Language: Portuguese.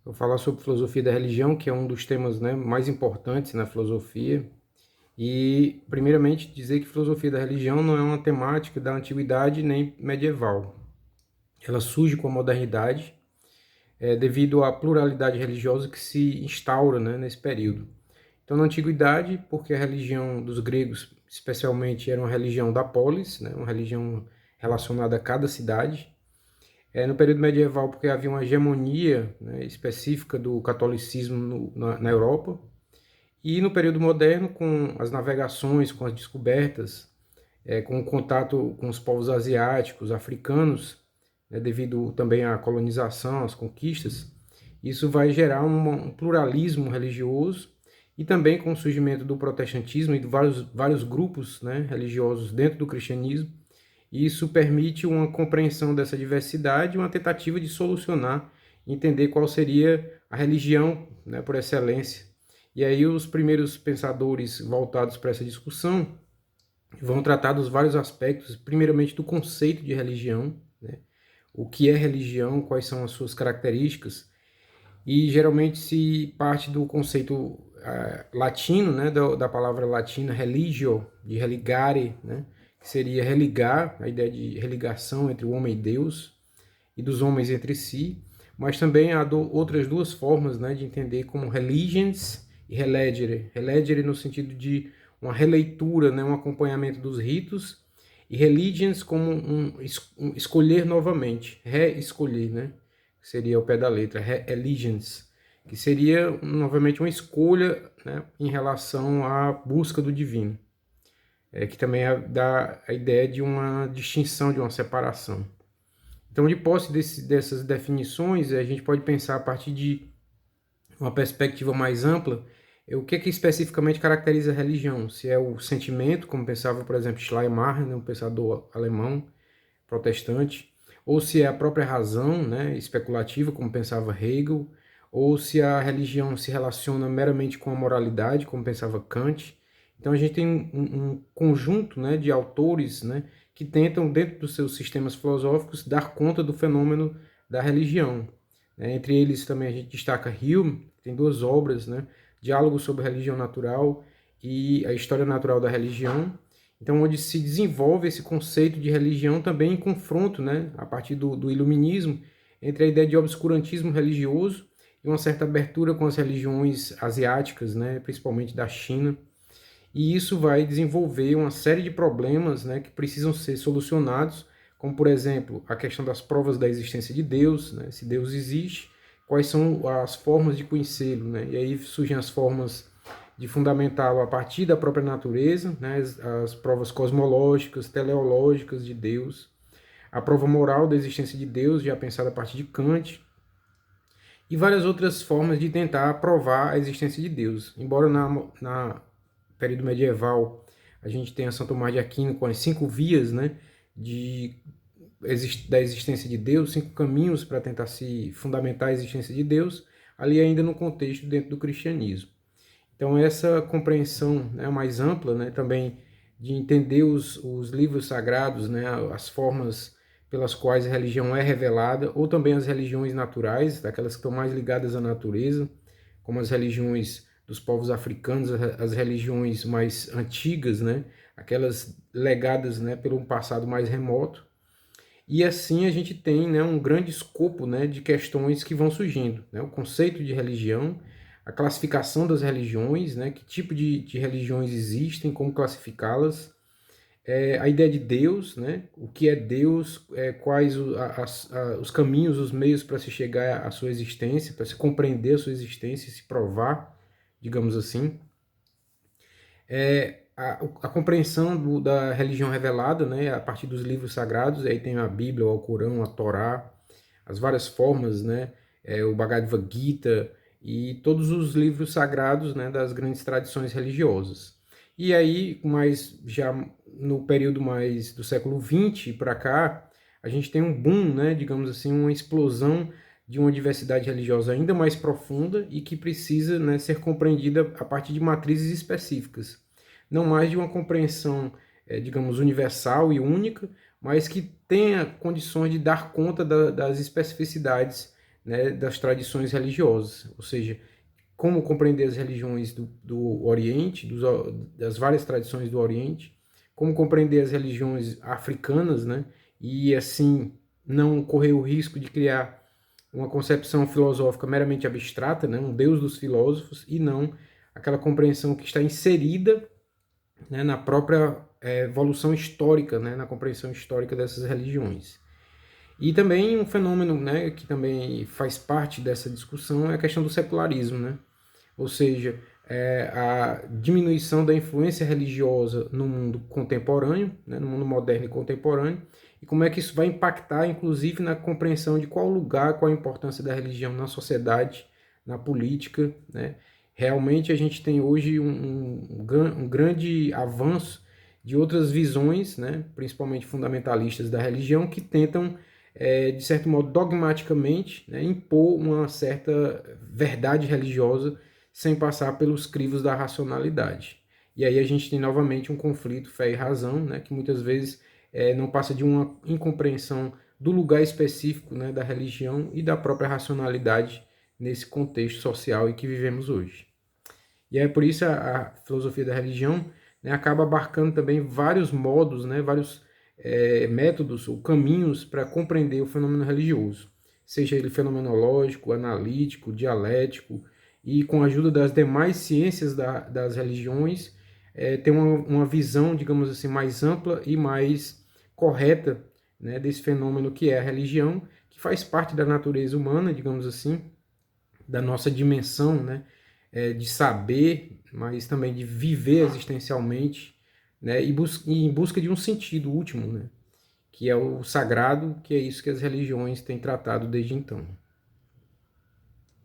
Vou falar sobre filosofia da religião, que é um dos temas, né, mais importantes na filosofia. E, primeiramente, dizer que filosofia da religião não é uma temática da antiguidade nem medieval. Ela surge com a modernidade, devido à pluralidade religiosa que se instaura, né, nesse período. Então, na antiguidade, porque a religião dos gregos, especialmente, era uma religião da polis, né, uma religião relacionada a cada cidade. No período medieval, porque havia uma hegemonia, né, específica do catolicismo na Europa. E no período moderno, com as navegações, com as descobertas, com o contato com os povos asiáticos, africanos, né, devido também à colonização, às conquistas, isso vai gerar um pluralismo religioso e também com o surgimento do protestantismo e de vários grupos, né, religiosos dentro do cristianismo. E isso permite uma compreensão dessa diversidade, uma tentativa de solucionar, entender qual seria a religião, né, por excelência. E aí os primeiros pensadores voltados para essa discussão vão tratar dos vários aspectos, primeiramente do conceito de religião, né? O que é religião, quais são as suas características, e geralmente se parte do conceito latino, né, da palavra latina religio, de religare, né, que seria religar, a ideia de religação entre o homem e Deus, e dos homens entre si, mas também há outras duas formas, né, de entender como religions e relegere. Relegere no sentido de uma releitura, né, um acompanhamento dos ritos, e religions como um escolher novamente, reescolher, né, que seria o pé da letra, allegiance, que seria novamente uma escolha, né, em relação à busca do divino, que também dá a ideia de uma distinção, de uma separação. Então, de posse dessas definições, a gente pode pensar a partir de uma perspectiva mais ampla, o que especificamente caracteriza a religião? Se é o sentimento, como pensava, por exemplo, Schleiermacher, né, um pensador alemão protestante, ou se é a própria razão, né, especulativa, como pensava Hegel, ou se a religião se relaciona meramente com a moralidade, como pensava Kant. Então a gente tem um conjunto, né, de autores, né, que tentam, dentro dos seus sistemas filosóficos, dar conta do fenômeno da religião. Entre eles também a gente destaca Hume, que tem duas obras, né, Diálogo sobre a Religião Natural e a História Natural da Religião. Então, onde se desenvolve esse conceito de religião também em confronto, né, a partir do iluminismo, entre a ideia de obscurantismo religioso e uma certa abertura com as religiões asiáticas, né, principalmente da China. E isso vai desenvolver uma série de problemas, né, que precisam ser solucionados, como, por exemplo, a questão das provas da existência de Deus, né, se Deus existe, quais são as formas de conhecê-lo, né, e aí surgem as formas de fundamentá-lo a partir da própria natureza, né, as provas cosmológicas, teleológicas de Deus, a prova moral da existência de Deus, já pensada a partir de Kant, e várias outras formas de tentar provar a existência de Deus. Embora na período medieval a gente tenha São Tomás de Aquino com as 5 vias, né, de, da existência de Deus, 5 caminhos para tentar se fundamentar a existência de Deus, ali ainda no contexto dentro do cristianismo. Então essa compreensão, né, mais ampla, né, também de entender os livros sagrados, né, as formas pelas quais a religião é revelada, ou também as religiões naturais, daquelas que estão mais ligadas à natureza, como as religiões dos povos africanos, as religiões mais antigas, né, aquelas legadas, né, pelo passado mais remoto. E assim a gente tem, né, um grande escopo, né, de questões que vão surgindo, né, o conceito de religião, a classificação das religiões, né, que tipo de religiões existem, como classificá-las, a ideia de Deus, né, o que é Deus, quais os caminhos, os meios para se chegar à sua existência, para se compreender a sua existência, se provar, digamos assim, a compreensão da religião revelada, né, a partir dos livros sagrados, aí tem a Bíblia, o Alcorão, a Torá, as várias formas, né, o Bhagavad Gita e todos os livros sagrados, né, das grandes tradições religiosas. E aí, mais já no período mais do século XX para cá, a gente tem um boom, né, digamos assim, uma explosão de uma diversidade religiosa ainda mais profunda e que precisa, né, ser compreendida a partir de matrizes específicas. Não mais de uma compreensão, digamos, universal e única, mas que tenha condições de dar conta das especificidades, né, das tradições religiosas, ou seja, como compreender as religiões do Oriente, das várias tradições do Oriente, como compreender as religiões africanas, né, e assim não correr o risco de criar uma concepção filosófica meramente abstrata, né, um Deus dos filósofos, e não aquela compreensão que está inserida, né, na própria evolução histórica, né, na compreensão histórica dessas religiões. E também um fenômeno, né, que também faz parte dessa discussão é a questão do secularismo, né? Ou seja, a diminuição da influência religiosa no mundo contemporâneo, né, no mundo moderno e contemporâneo, e como é que isso vai impactar, inclusive, na compreensão de qual lugar, qual a importância da religião na sociedade, na política, né? Realmente a gente tem hoje um grande avanço de outras visões, né, principalmente fundamentalistas da religião, que tentam, de certo modo, dogmaticamente, né, impor uma certa verdade religiosa sem passar pelos crivos da racionalidade. E aí a gente tem novamente um conflito fé e razão, né, que muitas vezes não passa de uma incompreensão do lugar específico, né, da religião e da própria racionalidade nesse contexto social em que vivemos hoje. E é por isso a filosofia da religião, né, acaba abarcando também vários modos, né, vários métodos ou caminhos para compreender o fenômeno religioso, seja ele fenomenológico, analítico, dialético, e com a ajuda das demais ciências das religiões, ter uma visão, digamos assim, mais ampla e mais correta, né, desse fenômeno que é a religião, que faz parte da natureza humana, digamos assim, da nossa dimensão, né, de saber, mas também de viver existencialmente, né, e em busca de um sentido último, né, que é o sagrado, que é isso que as religiões têm tratado desde então.